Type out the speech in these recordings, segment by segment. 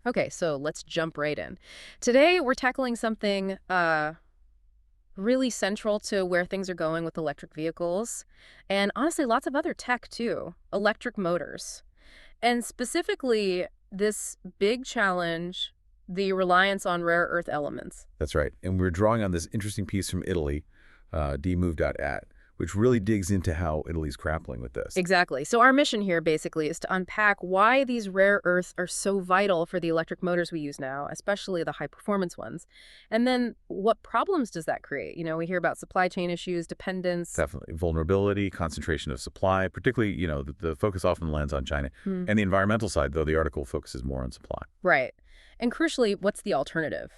Okay, so let's jump right in. Today, we're tackling something really central to where things are going with electric vehicles, and honestly, lots of other tech too, electric motors. And specifically, this big challenge, the reliance on rare earth elements. That's right. And we're drawing on this interesting piece from Italy, dmove.at, which really digs into how Italy's grappling with this. Exactly. So our mission here basically is to unpack why these rare earths are so vital for the electric motors we use now, especially the high performance ones. And then what problems does that create? We hear about supply chain issues, dependence. Definitely. Vulnerability, concentration of supply, particularly, the focus often lands on China. Hmm. And the environmental side, though, the article focuses more on supply. Right. And crucially, what's the alternative?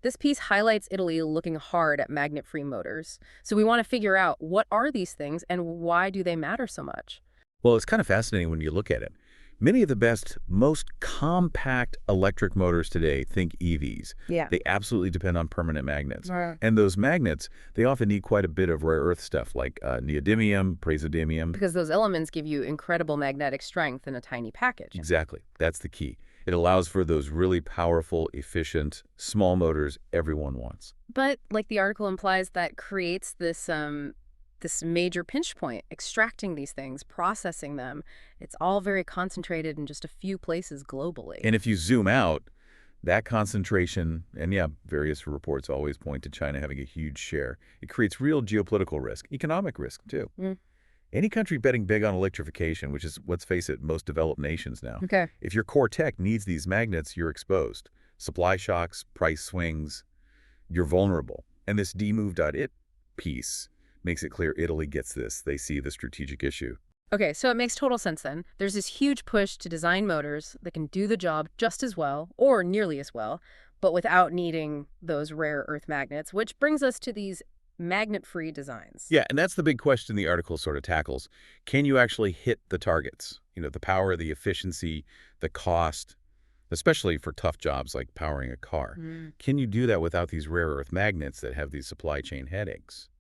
This piece highlights Italy looking hard at magnet-free motors. So we want to figure out what are these things and why do they matter so much? Well, it's kind of fascinating when you look at it. Many of the best, most compact electric motors today think EVs. Yeah. They absolutely depend on permanent magnets. Right. And those magnets, they often need quite a bit of rare earth stuff like neodymium, praseodymium. Because those elements give you incredible magnetic strength in a tiny package. Exactly. That's the key. It allows for those really powerful, efficient, small motors everyone wants. But like the article implies, that creates this major pinch point, extracting these things, processing them. It's all very concentrated in just a few places globally. And if you zoom out, that concentration, and yeah, various reports always point to China having a huge share, it creates real geopolitical risk, economic risk too. Mm. Any country betting big on electrification, which is, let's face it, most developed nations now, Okay. if your core tech needs these magnets, you're exposed. Supply shocks, price swings, you're vulnerable. And this dmove.it piece makes it clear Italy gets this. They see the strategic issue. Okay, so it makes total sense then. There's this huge push to design motors that can do the job just as well, or nearly as well, but without needing those rare earth magnets, which brings us to these magnet-free designs. Yeah, and that's the big question the article sort of tackles. Can you actually hit the targets? The power, the efficiency, the cost, especially for tough jobs like powering a car. Mm. Can you do that without these rare earth magnets that have these supply chain headaches?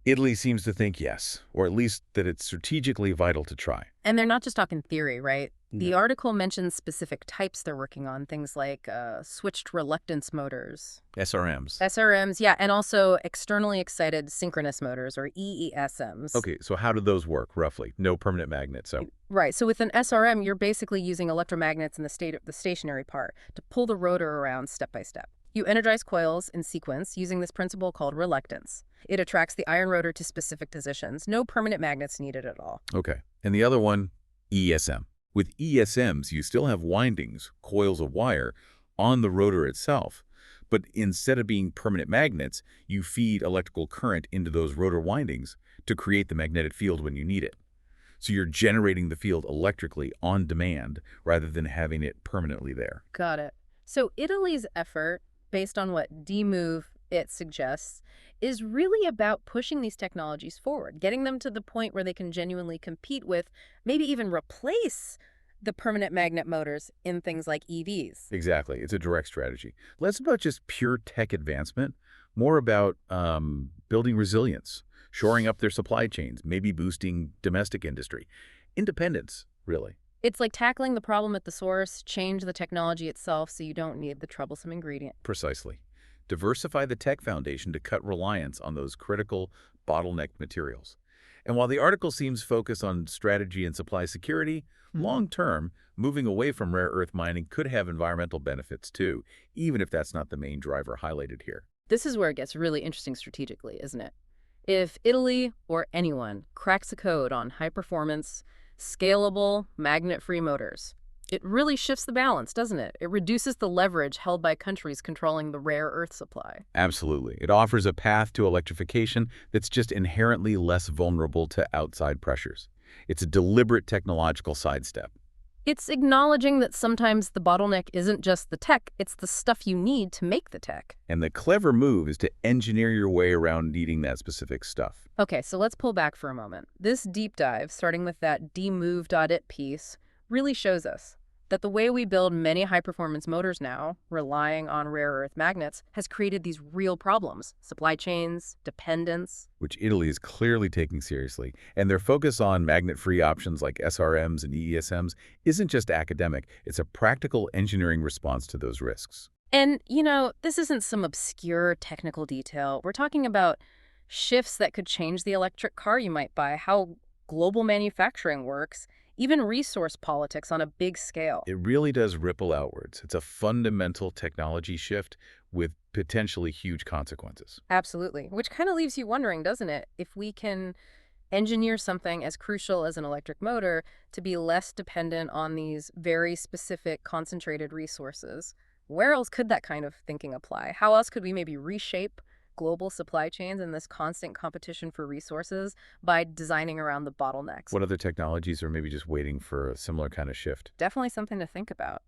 Italy seems to think yes, or at least that it's strategically vital to try. And they're not just talking theory, right? The No. article mentions specific types they're working on, things like switched reluctance motors, SRMs. SRMs, yeah, and also externally excited synchronous motors, or EESMs. Okay, so how do those work, roughly? No permanent magnets, so... Right, so with an SRM, you're basically using electromagnets in the stationary part to pull the rotor around step by step. You energize coils in sequence using this principle called reluctance. It attracts the iron rotor to specific positions. No permanent magnets needed at all. Okay, and the other one, ESM. With ESMs, you still have windings, coils of wire, on the rotor itself. But instead of being permanent magnets, you feed electrical current into those rotor windings to create the magnetic field when you need it. So you're generating the field electrically on demand rather than having it permanently there. Got it. So Italy's effort, based on what DMove it suggests, is really about pushing these technologies forward, getting them to the point where they can genuinely compete with, maybe even replace the permanent magnet motors in things like EVs. Exactly. It's a direct strategy. Less about just pure tech advancement, more about building resilience, shoring up their supply chains, maybe boosting domestic industry. Independence, really. It's like tackling the problem at the source, change the technology itself so you don't need the troublesome ingredient. Precisely. Diversify the tech foundation to cut reliance on those critical bottleneck materials. And while the article seems focused on strategy and supply security, long-term, moving away from rare earth mining could have environmental benefits too, even if that's not the main driver highlighted here. This is where it gets really interesting strategically, isn't it? If Italy or anyone cracks a code on high-performance, scalable, magnet-free motors, it really shifts the balance, doesn't it? It reduces the leverage held by countries controlling the rare earth supply. Absolutely. It offers a path to electrification that's just inherently less vulnerable to outside pressures. It's a deliberate technological sidestep. It's acknowledging that sometimes the bottleneck isn't just the tech, it's the stuff you need to make the tech. And the clever move is to engineer your way around needing that specific stuff. Okay, so let's pull back for a moment. This deep dive, starting with that dmove.it piece, really shows us that the way we build many high-performance motors now, relying on rare earth magnets, has created these real problems: supply chains, dependence. Which Italy is clearly taking seriously. And their focus on magnet-free options like SRMs and EESMs isn't just academic, it's a practical engineering response to those risks. And, this isn't some obscure technical detail. We're talking about shifts that could change the electric car you might buy, how global manufacturing works, even resource politics on a big scale. It really does ripple outwards. It's a fundamental technology shift with potentially huge consequences. Absolutely. Which kind of leaves you wondering, doesn't it, if we can engineer something as crucial as an electric motor to be less dependent on these very specific concentrated resources. Where else could that kind of thinking apply? How else could we maybe reshape global supply chains and this constant competition for resources by designing around the bottlenecks? What other technologies are maybe just waiting for a similar kind of shift? Definitely something to think about.